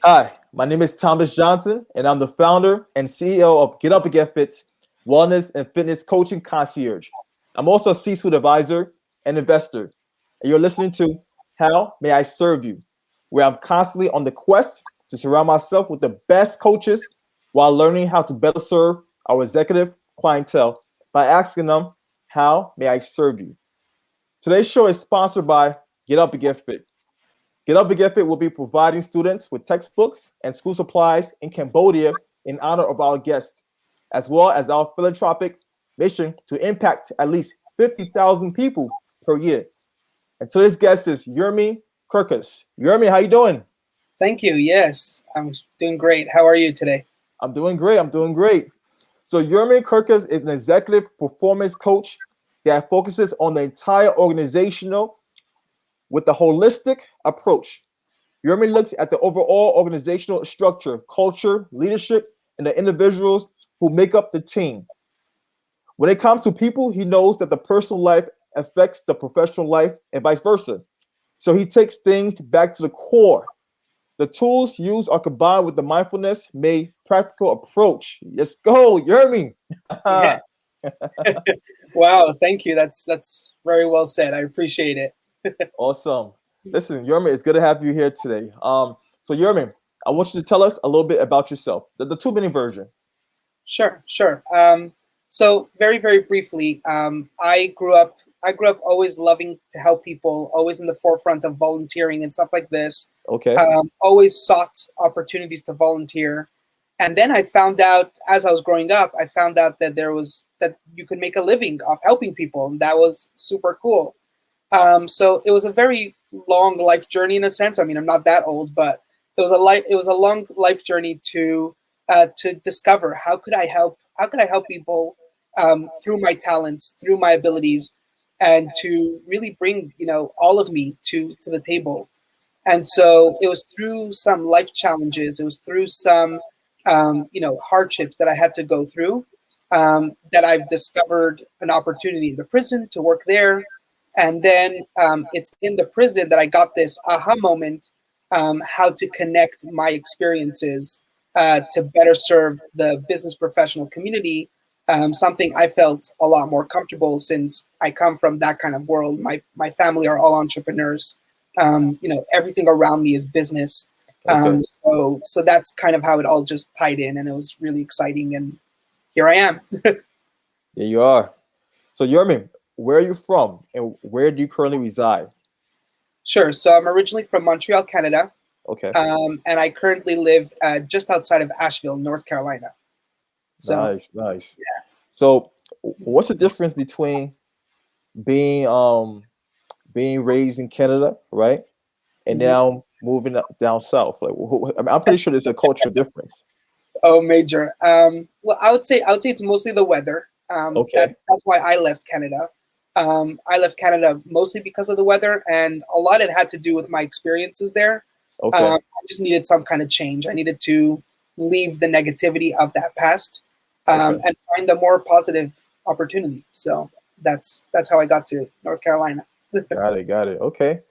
Hi, my name is Thomas Johnson, and I'm the founder and CEO of GetUpNGetFit Wellness and Fitness Coaching Concierge. I'm also a C-suite advisor and investor, and you're listening to How May I Serve You, where I'm constantly on the quest to surround myself with the best coaches while learning how to better serve our executive clientele by asking them, How may I serve you? Today's show is sponsored by Get Up and Get Fit. Get Up and Get Fit will be providing students with textbooks and school supplies in Cambodia in honor of our guest, as well as our philanthropic mission to impact at least 50,000 people per year. And today's guest is Yermi Kurkus. Yermi, how you doing? Thank you. Yes, I'm doing great. How are you today? I'm doing great. I'm doing great. So Yermi Kurkus is an executive performance coach that focuses on the entire organizational with a holistic approach. Yermi looks at the overall organizational structure, culture, leadership, and the individuals who make up the team. When it comes to people, he knows that the personal life affects the professional life and vice versa. So he takes things back to the core. The tools used are combined with the mindfulness made practical approach. Let's go, Yermi. Yeah. Wow. Thank you. That's very well said. I appreciate it. Awesome. Listen, Yermi, it's good to have you here today. So Yermi, I want you to tell us a little bit about yourself, the 2 minute version. Sure. Sure. So very, very briefly, I grew up always loving to help people, always in the forefront of volunteering and stuff like this. Okay. Always sought opportunities to volunteer. And then I found out as I was growing up, I found out that you could make a living off helping people. And that was super cool. So it was a very long life journey in a sense. I mean, I'm not that old, but it was a long life journey to discover how could I help people through my talents, through my abilities, and to really bring all of me to the table. And so it was through some life challenges, it was through some hardships that I had to go through, that I've discovered an opportunity in the prison to work there. And then it's in the prison that I got this aha moment, how to connect my experiences to better serve the business professional community. Something I felt a lot more comfortable since I come from that kind of world. My family are all entrepreneurs. Everything around me is business. Okay. So that's kind of how it all just tied in, and it was really exciting. And here I am. There you are. So Yermi, where are you from and where do you currently reside? Sure. So I'm originally from Montreal, Canada, Okay. and I currently live just outside of Asheville, North Carolina. So Nice, nice. So what's the difference between being being raised in Canada, right? And mhm. now moving down south? Like I mean, I'm pretty sure there's a cultural difference. Oh, major. Well, I would say it's mostly the weather. Okay. That's why I left Canada. I left Canada mostly because of the weather, and a lot it had to do with my experiences there. Okay. I just needed some kind of change. I needed to leave the negativity of that past, Okay. and find a more positive opportunity. So that's how I got to North Carolina. Got it, got it. Okay.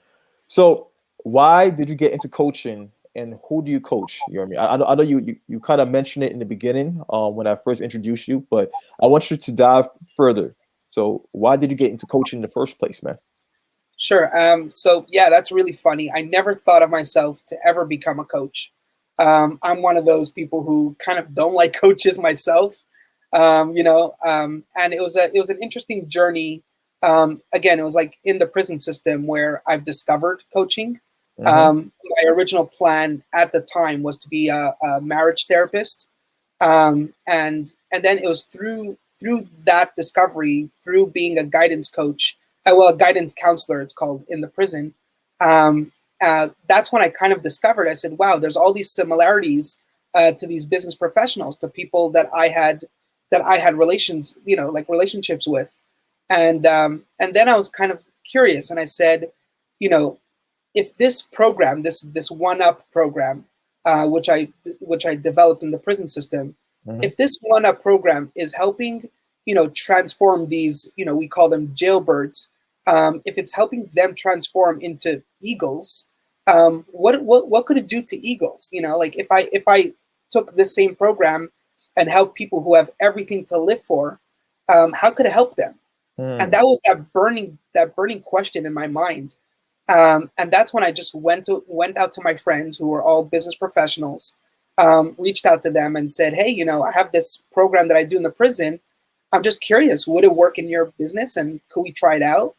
So why did you get into coaching and who do you coach? You know what I mean? I know you kind of mentioned it in the beginning when I first introduced you, but I want you to dive further. So why did you get into coaching in the first place, man? Sure. So yeah, that's really funny. I never thought of myself to ever become a coach. I'm one of those people who kind of don't like coaches myself. And it was an interesting journey. Again, it was like in the prison system where I've discovered coaching. Mm-hmm. My original plan at the time was to be a marriage therapist, and then it was through that discovery, through being a guidance coach, well, a guidance counselor, it's called in the prison. Um, that's when I kind of discovered. I said, "Wow, there's all these similarities to these business professionals, to people that I had like relationships with." And then I was kind of curious, and I said, you know, if this program, this OneUP program, which I developed in the prison system, Mm-hmm. if this OneUP program is helping, transform these, we call them jailbirds, if it's helping them transform into eagles, what could it do to eagles? You know, like if I took this same program and helped people who have everything to live for, how could it help them? And that was that burning question in my mind. And that's when I just went out to my friends who were all business professionals, reached out to them and said, hey, you know, I have this program that I do in the prison. I'm just curious, would it work in your business and could we try it out?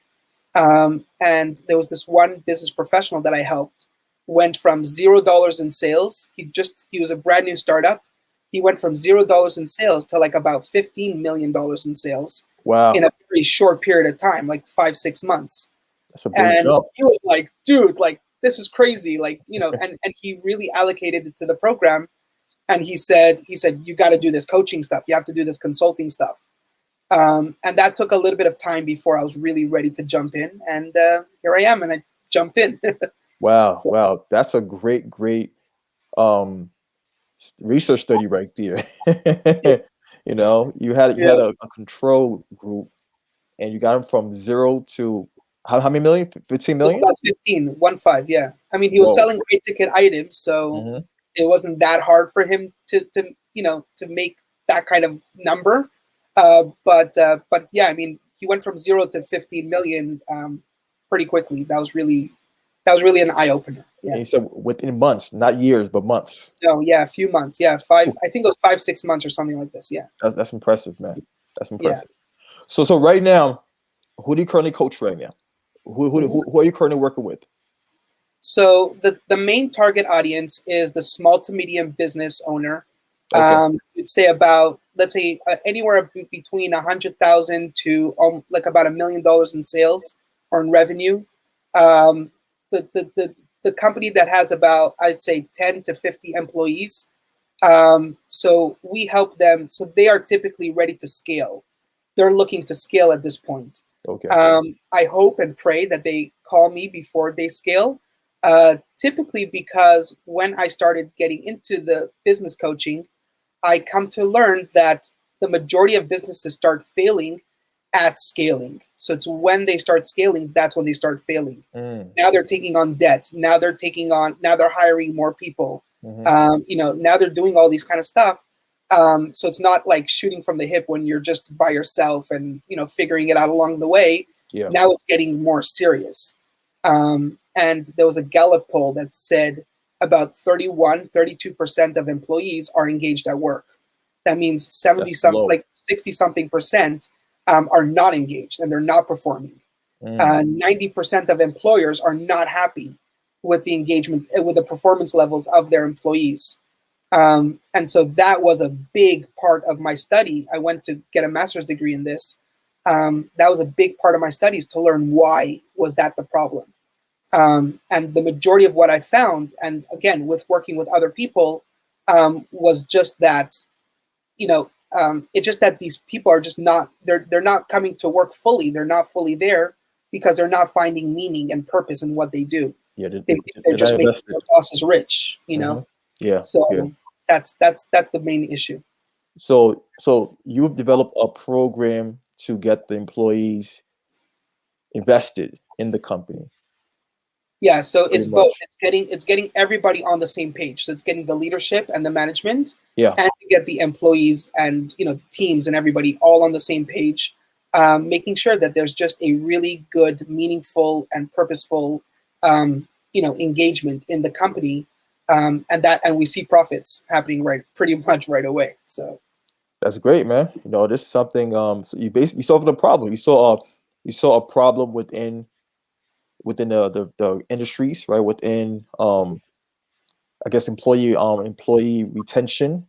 And there was this one business professional that I helped, went from $0 in sales. He was a brand new startup. He went from $0 in sales to like about $15 million in sales. Wow. In a very short period of time, like 5-6 months. That's a big jump. He was like, dude, like, this is crazy. Like, you know, and he really allocated it to the program. And he said, you got to do this coaching stuff. You have to do this consulting stuff. And that took a little bit of time before I was really ready to jump in. And here I am, and I jumped in. Wow. So, wow. That's a great research study right there. You know, you had a control group, and you got him from 0 to how many million? 15 million? About 15, 15, yeah. I mean, he was selling high ticket items, so it wasn't that hard for him to make that kind of number. But yeah, I mean, he went from 0 to 15 million pretty quickly. That was really an eye opener. Yeah. And so within months, not years, but months. No, yeah, a few months. Yeah, I think it was 5-6 months or something like this. Yeah. That's impressive, man. That's impressive. Yeah. So right now, who do you currently coach right now? Who are you currently working with? So the main target audience is the small to medium business owner. Okay. You'd say let's say anywhere between 100,000 to like about $1 million in sales or in revenue. The company that has about, I'd say, 10 to 50 employees. So we help them. So they are typically ready to scale. They're looking to scale at this point. Okay. I hope and pray that they call me before they scale. Typically, because when I started getting into the business coaching, I come to learn that the majority of businesses start failing at scaling. So it's when they start scaling, that's when they start failing. Now they're taking on debt. Now they're hiring more people. Now they're doing all these kind of stuff. So it's not like shooting from the hip when you're just by yourself and, figuring it out along the way. Yeah. Now it's getting more serious. And there was a Gallup poll that said about 32% of employees are engaged at work. That means 60-something percent are not engaged and they're not performing. 90% of employers are not happy with the engagement, with the performance levels of their employees. And so that was a big part of my study. I went to get a master's degree in this. That was a big part of my studies to learn why was that the problem. And the majority of what I found, and again, with working with other people, was just that, it's just that these people are just not, they're not coming to work fully. They're not fully there because they're not finding meaning and purpose in what they do. Yeah, they're just making their bosses rich, Yeah. So that's the main issue. So you've developed a program to get the employees invested in the company. Yeah, so it's both. It's getting everybody on the same page. So it's getting the leadership and the management, and to get the employees and the teams and everybody all on the same page, making sure that there's just a really good, meaningful, and purposeful, engagement in the company, and we see profits happening pretty much right away. So that's great, man. This is something. So you basically solved a problem. You saw a problem within the industries, right? Within I guess employee retention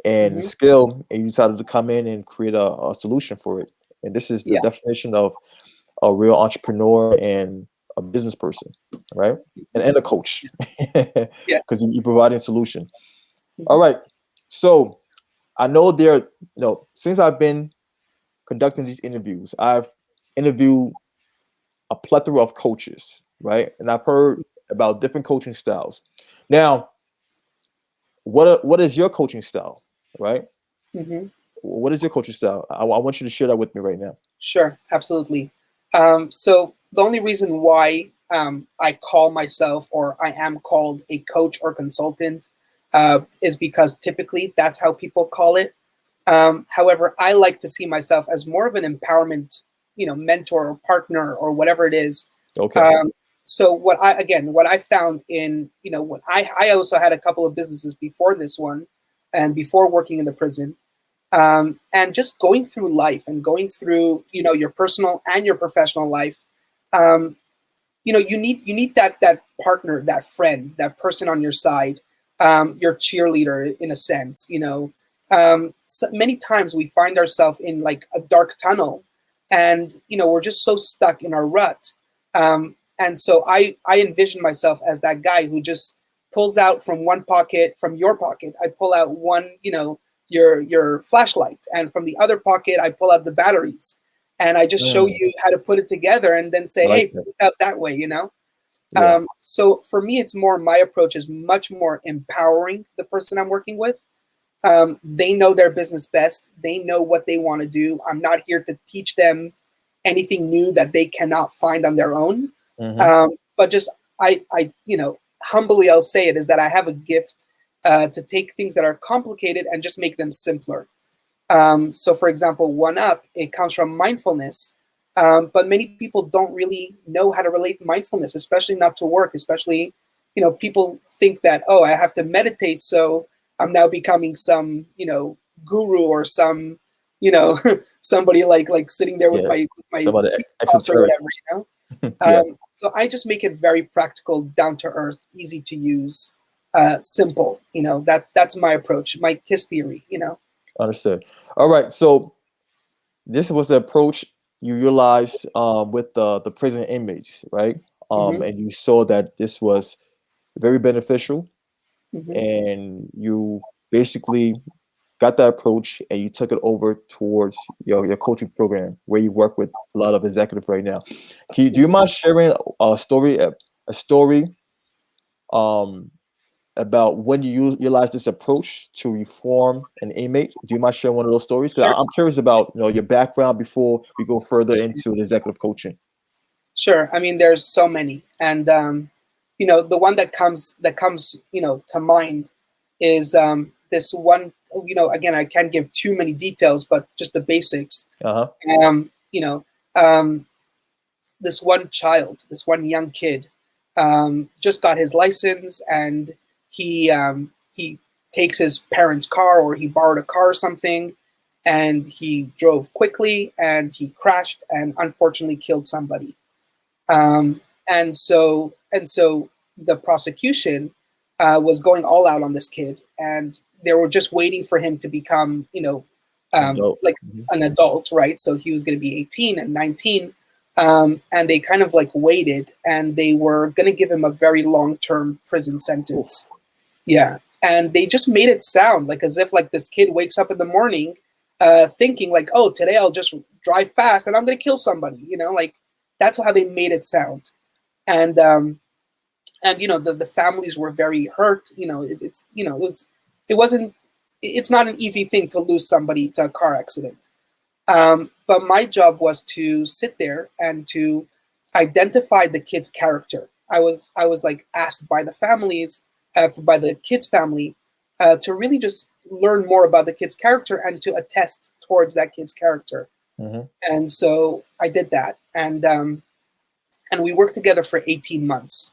and skill, and you decided to come in and create a solution for it. And this is the definition of a real entrepreneur and a business person, right? And a coach, because you're providing a solution. All right. So I know since I've been conducting these interviews, I've interviewed a plethora of coaches, right? And I've heard about different coaching styles. Now, what is your coaching style, right? What is your coaching style? I want you to share that with me right now. Sure, absolutely. So the only reason why I call myself, or I am called, a coach or consultant, is because typically that's how people call it. However, I like to see myself as more of an empowerment, mentor or partner or whatever it is. Okay. So what I found in, when I also had a couple of businesses before this one, and before working in the prison, and just going through life and going through, your personal and your professional life. You need that partner, that friend, that person on your side, your cheerleader in a sense. So many times we find ourselves in like a dark tunnel, and we're just so stuck in our rut. And so I envision myself as that guy who just pulls out from one pocket, from your pocket, I pull out one, your flashlight, and from the other pocket I pull out the batteries, and I just show you how to put it together, and then say, hey, put it out that way, Yeah. So for me, it's more, my approach is much more empowering the person I'm working with. They know their business best. They know what they want to do. I'm not here to teach them anything new that they cannot find on their own. But just I humbly, I'll say it, is that I have a gift to take things that are complicated and just make them simpler. So for example, OneUP, it comes from mindfulness. But many people don't really know how to relate mindfulness, especially not to work, especially, people think that, oh, I have to meditate, so I'm now becoming some, guru or some, somebody like sitting there with my somebody thoughts or esoteric. whatever. So I just make it very practical, down to earth, easy to use, simple. That's my approach, my KISS theory. Understood. All right. So this was the approach you utilized with the prison inmates, right? And you saw that this was very beneficial, and you basically got that approach and you took it over towards your coaching program, where you work with a lot of executives right now. Do you mind sharing a story, um, about when you utilize this approach to reform an inmate? Do you mind sharing one of those stories? Because Sure. I'm curious about your background before we go further into the executive coaching. Sure. I mean, there's so many, and the one that comes to mind is this one. Again, I can't give too many details, but just the basics. Uh-huh. Um, you know, um, this one child, this one young kid, just got his license, and he takes his parents' car, or he borrowed a car or something, and he drove quickly, and he crashed and unfortunately killed somebody. And so the prosecution was going all out on this kid, and they were just waiting for him to become, like an adult, right? So he was going to be 18 and 19, and they kind of like waited, and they were going to give him a very long-term prison sentence. Yeah, and they just made it sound like as if like this kid wakes up in the morning, thinking like, oh, today I'll just drive fast and I'm going to kill somebody, like. That's how they made it sound, and the families were very hurt. It's not an easy thing to lose somebody to a car accident. But my job was to sit there and to identify the kid's character. I was like asked by the families, by the kid's family, to really just learn more about the kid's character and to attest towards that kid's character. And so I did that, and we worked together for 18 months.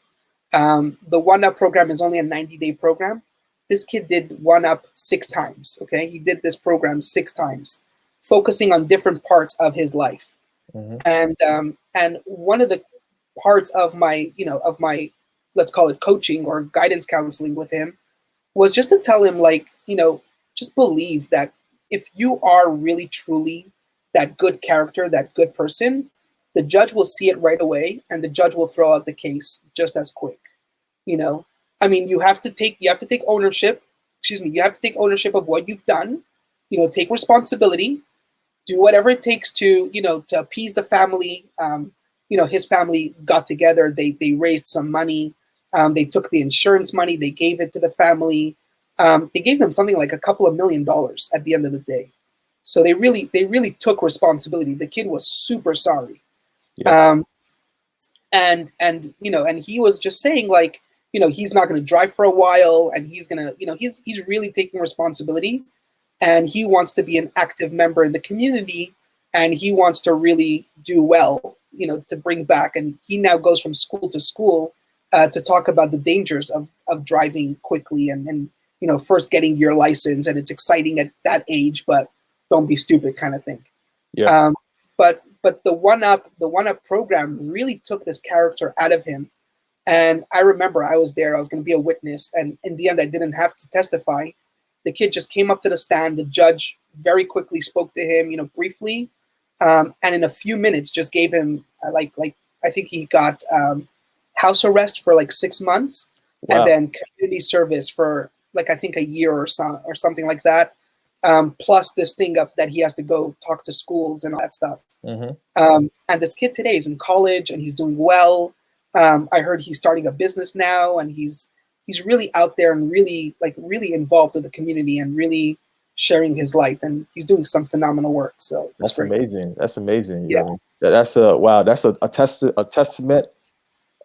The OneUp program is only a 90-day program. This kid did OneUp 6 times. Okay, he did this program 6 times, focusing on different parts of his life. And one of the parts of my let's call it coaching or guidance counseling with him was just to tell him, like, just believe that if you are really truly that good character, that good person, the judge will see it right away, and the judge will throw out the case just as quick. I mean, you have to take ownership. Excuse me. You have to take ownership of what you've done. Take responsibility. Do whatever it takes to to appease the family. His family got together. They raised some money. They took the insurance money. They gave it to the family. They gave them something like a couple of $1 million at the end of the day. So they really took responsibility. The kid was super sorry. Yeah. and and he was just saying, like, he's not going to drive for a while, and he's going to, he's really taking responsibility, and he wants to be an active member in the community, and he wants to really do well, to bring back. And he now goes from school to school to talk about the dangers of driving quickly, and first getting your license, and it's exciting at that age, but don't be stupid, kind of thing. Yeah. But the OneUp program really took this character out of him. And I remember I was there, I was going to be a witness, and in the end I didn't have to testify. The kid just came up to the stand, the judge very quickly spoke to him, briefly, and in a few minutes just gave him like I think he got house arrest for like 6 months. Wow. And then community service for like I think a year or something like that. Plus this thing up that he has to go talk to schools and all that stuff. Mm-hmm. And this kid today is in college and he's doing well. I heard he's starting a business now, and he's really out there and really involved with the community and really sharing his light, and he's doing some phenomenal work. So that's amazing. That's amazing. Yeah. That's a testament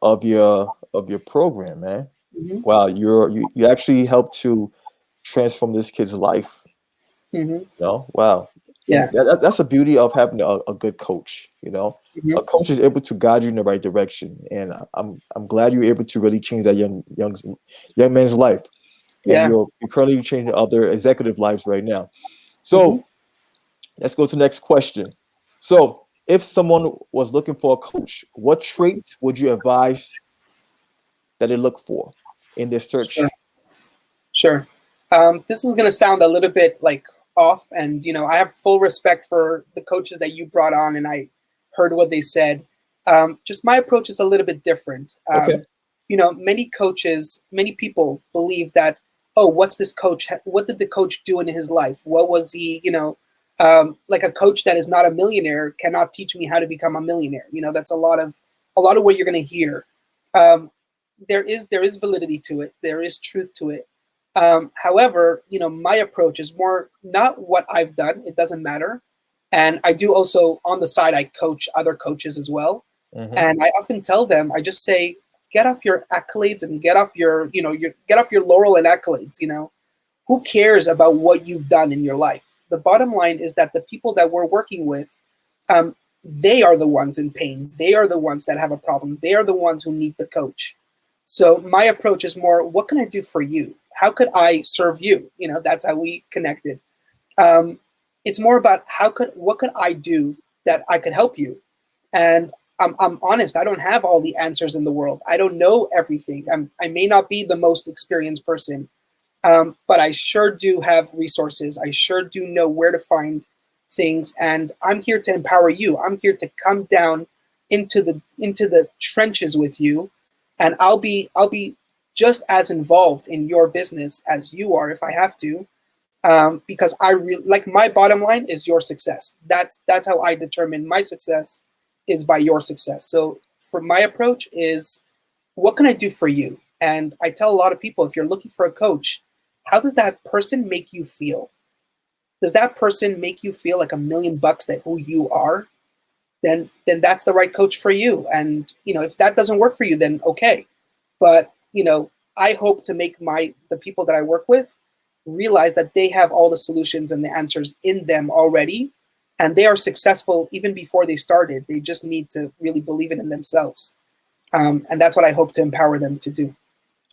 of your program, man. Mm-hmm. Wow, you actually helped to transform this kid's life. Mm-hmm. Wow. Yeah. That's the beauty of having a good coach. Mm-hmm. A coach is able to guide you in the right direction, and I'm glad you're able to really change that young man's life. Yeah. And you're currently changing other executive lives right now. So let's go to the next question. So if someone was looking for a coach, what traits would you advise that they look for in their search? Sure. This is going to sound a little bit like off, and I have full respect for the coaches that you brought on, and I heard what they said. Just my approach is a little bit different. Okay. Many people believe that, oh, what's this coach? What did the coach do in his life? What was he? Like a coach that is not a millionaire cannot teach me how to become a millionaire. That's a lot of what you're going to hear. There is validity to it. There is truth to it. However, my approach is more not what I've done. It doesn't matter. And I do also on the side, I coach other coaches as well. Mm-hmm. And I often tell them, I just say, get off your accolades and get off your laurel and accolades. Who cares about what you've done in your life? The bottom line is that the people that we're working with, they are the ones in pain. They are the ones that have a problem. They are the ones who need the coach. So my approach is more, what can I do for you? How could I serve you? That's how we connected. It's more about what could I do that I could help you? And I'm honest, I don't have all the answers in the world. I don't know everything. I may not be the most experienced person, but I sure do have resources. I sure do know where to find things. And I'm here to empower you. I'm here to come down into the trenches with you. And I'll be just as involved in your business as you are if I have to. Because I really like, my bottom line is your success. That's how I determine my success is by your success. So for my approach is, what can I do for you? And I tell a lot of people, if you're looking for a coach, how does that person make you feel? Does that person make you feel like $1 million that who you are? Then that's the right coach for you. And if that doesn't work for you, then okay. But I hope to make the people that I work with realize that they have all the solutions and the answers in them already, and they are successful even before they started. They just need to really believe it in themselves, and that's what I hope to empower them to do.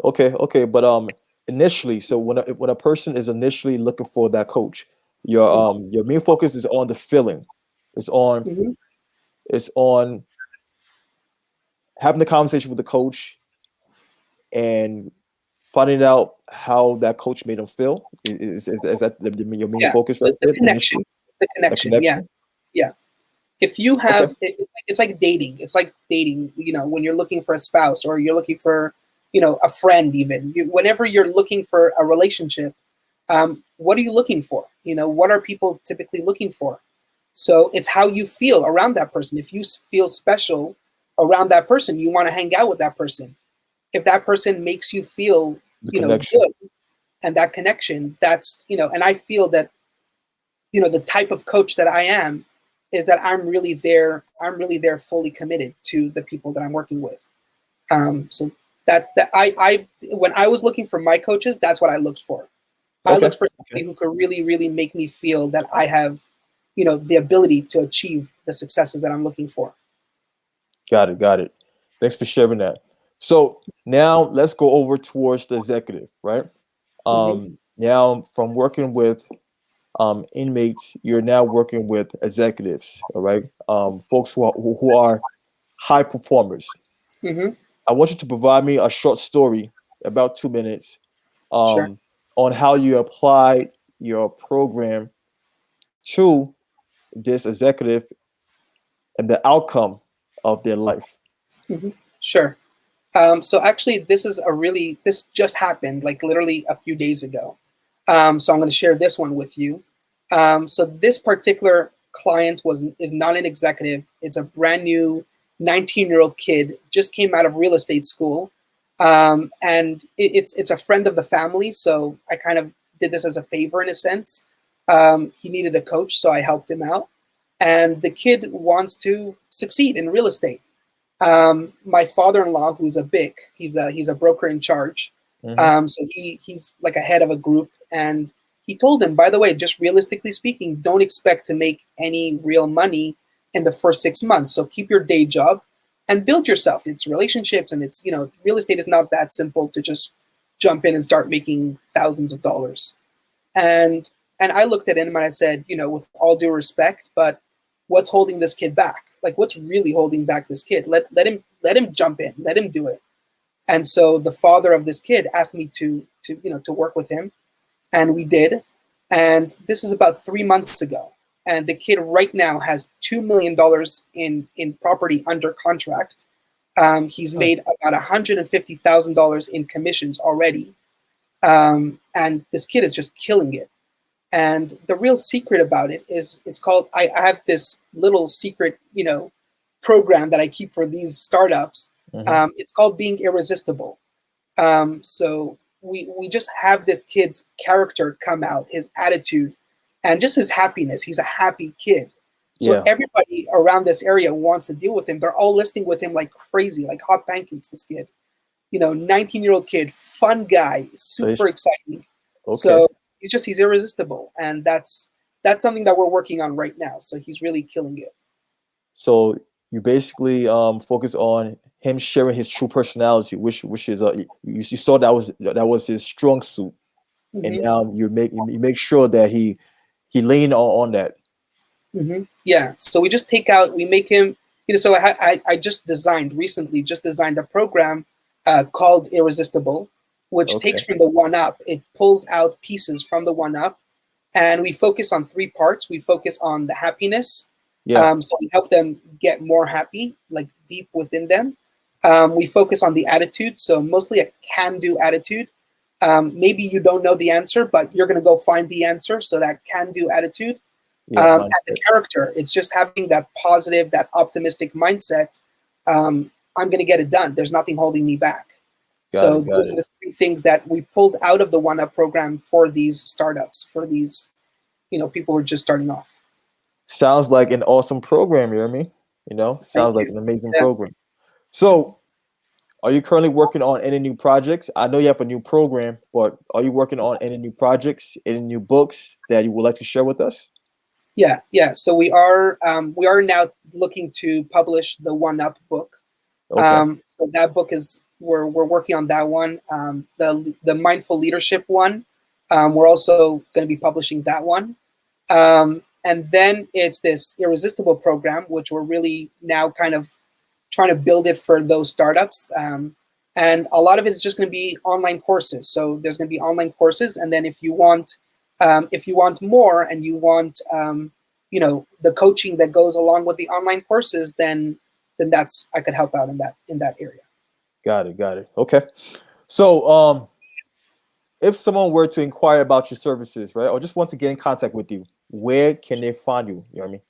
Okay, but initially, so when a person is initially looking for that coach, your main focus is on the feeling. It's on it's on having the conversation with the coach and finding out how that coach made them feel. Is that your main focus right there? The connection. Yeah. If you have, it's like dating. It's like dating, when you're looking for a spouse or you're looking for, a friend even. Whenever you're looking for a relationship, what are you looking for? What are people typically looking for? So it's how you feel around that person. If you feel special around that person, you want to hang out with that person. If that person makes you feel, good, and that connection, that's, and I feel that, the type of coach that I am is that I'm really there. I'm really there, fully committed to the people that I'm working with. So that I when I was looking for my coaches, that's what I looked for. I Okay. looked for somebody who could really, really make me feel that I have, the ability to achieve the successes that I'm looking for. Got it. Got it. Thanks for sharing that. So now let's go over towards the executive, right? Mm-hmm. Now from working with inmates, you're now working with executives, all right? Folks who are high performers. Mm-hmm. I want you to provide me a short story, about 2 minutes, Sure. on how you applied your program to this executive and the outcome of their life. Mm-hmm. Sure. So actually, this just happened like literally a few days ago. So I'm going to share this one with you. So this particular client is not an executive. It's a brand new 19-year-old kid, just came out of real estate school, and it's a friend of the family. So I kind of did this as a favor in a sense. He needed a coach, so I helped him out. And the kid wants to succeed in real estate. My father-in-law, who's a BIC, he's a broker in charge. Mm-hmm. So he's like a head of a group, and he told him, by the way, just realistically speaking, don't expect to make any real money in the first 6 months. So keep your day job and build yourself. It's relationships, and it's real estate is not that simple to just jump in and start making thousands of dollars. And I looked at him and I said, with all due respect, but what's holding this kid back? Like, what's really holding back this kid? Let him jump in, let him do it. And so the father of this kid asked me to work with him, and we did. And this is about 3 months ago. And the kid right now has $2 million in property under contract. He's made about $150,000 in commissions already. And this kid is just killing it. And the real secret about it is it's called, I have this little secret, program that I keep for these startups. Mm-hmm. It's called being irresistible. So we just have this kid's character come out, his attitude, and just his happiness. He's a happy kid. So Yeah. everybody around this area wants to deal with him. They're all listing with him like crazy, like hot pancakes, this kid. 19-year-old kid, fun guy, super exciting. Okay. So he's irresistible, and that's something that we're working on right now. So he's really killing it. So you basically focus on him sharing his true personality, which is you saw that was his strong suit, and Mm-hmm. now you make sure that he lean on that. Mm-hmm. Yeah. So we make him. So I just recently designed a program called Irresistible, which Okay. takes from the OneUp. It pulls out pieces from the OneUp, and we focus on 3 parts. We focus on the happiness. Yeah. So we help them get more happy, like deep within them. We focus on the attitude, so mostly a can-do attitude. Maybe you don't know the answer, but you're going to go find the answer. So that can-do attitude. Yeah. And the character, it's just having that positive, that optimistic mindset. I'm going to get it done. There's nothing holding me back. So those are the 3 things that we pulled out of the OneUp program for these startups, for these, people who are just starting off. Sounds like an awesome program, Yermi. Sounds like an amazing program. So, are you currently working on any new projects? I know you have a new program, but are you working on any new projects, any new books that you would like to share with us? Yeah. So we are now looking to publish the OneUp book. Okay. So that book we're working on that one. The mindful leadership one. We're also going to be publishing that one. And then it's this irresistible program, which we're really now kind of trying to build it for those startups. And a lot of it's just going to be online courses. So there's going to be online courses, and then if you want more and you want the coaching that goes along with the online courses, then that's I could help out in that area. Got it. Okay. So if someone were to inquire about your services, right, or just want to get in contact with you, where can they find you, Yermi?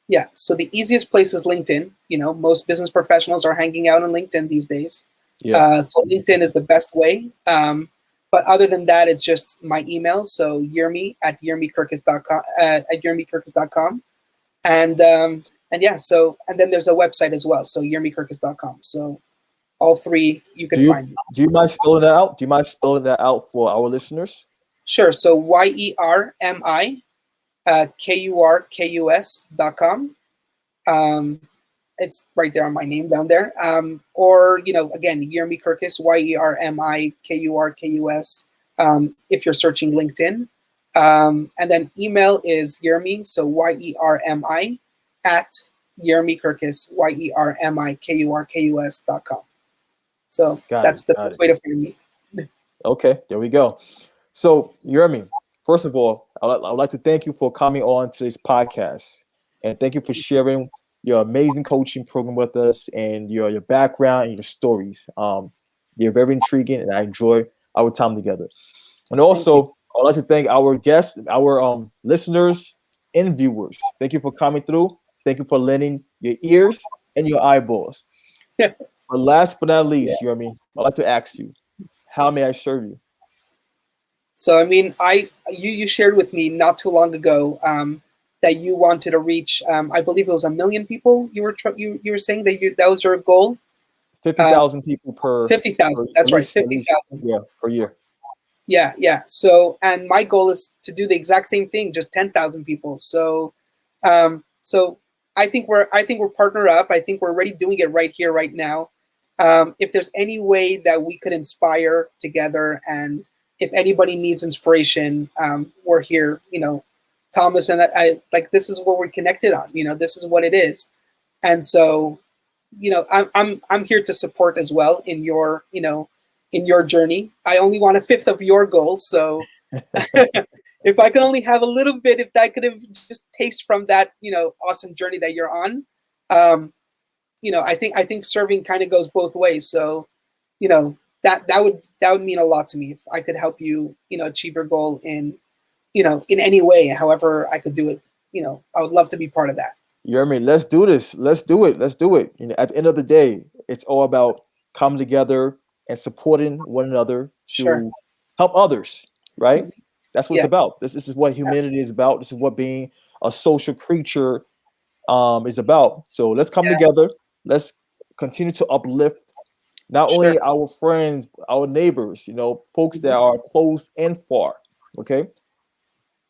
Yeah, so the easiest place is LinkedIn. Most business professionals are hanging out on LinkedIn these days. Yeah. So LinkedIn is the best way. But other than that, it's just my email. So Yermi at yermikurkus.com. And yeah, so and then there's a website as well, so YermiKurkus.com. So all three you can find. Do you mind spelling that out? Do you mind spelling that out for our listeners? Sure. So YermiKurkus.com. It's right there on my name down there. Or again, Yermi Kurkus, YermiKurkus. If you're searching LinkedIn. And then email is Yermi, so YERMI at Yermi Kurkus, YermiKurkus.com. So that's the best way to find me. Okay, there we go. So Yermi, first of all, I would like to thank you for coming on today's podcast, and thank you for sharing your amazing coaching program with us and your background and your stories. They're very intriguing, and I enjoy our time together. And also, I'd like to thank our guests, our listeners and viewers. Thank you for coming through. Thank you for lending your ears and your eyeballs. But last but not least, Yermi, I'd like to ask you, how may I serve you? So, I mean, you shared with me not too long ago that you wanted to reach, I believe it was 1 million people. You were saying that was your goal. 50,000 people per 50,000. That's right, 50,000. Yeah, per year. Yeah. So, and my goal is to do the exact same thing, just 10,000 people. So, so I think we're partnered up. I think we're already doing it right here, right now. If there's any way that we could inspire together, and if anybody needs inspiration, we're here. Thomas and I like, this is what we're connected on. This is what it is, and so, I'm here to support as well in your in your journey. I only want 1/5 of your goals, so if I could only have a little bit, if I could have just taste from that, awesome journey that you're on, I think serving kind of goes both ways. So, that would mean a lot to me if I could help you, achieve your goal in any way, however I could do it. I would love to be part of that. Yermi, let's do this. Let's do it. At the end of the day, it's all about coming together and supporting one another to help others, right? Mm-hmm. That's what it's about. This is what humanity is about. This is what being a social creature is about. So let's come together. Let's continue to uplift not only our friends, our neighbors, folks that are close and far. Okay.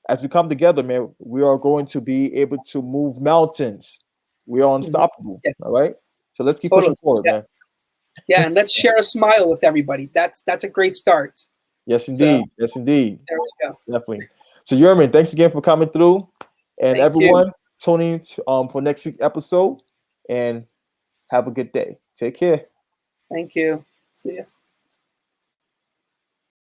As we come together, man, we are going to be able to move mountains. We are unstoppable. All right. So let's keep pushing forward, man. Yeah, and let's share a smile with everybody. That's a great start. Yes, indeed. So, yes, indeed. There we go. Definitely. So, Yermi, thanks again for coming through. And everyone, tune in for next week's episode. And have a good day. Take care. Thank you. See ya.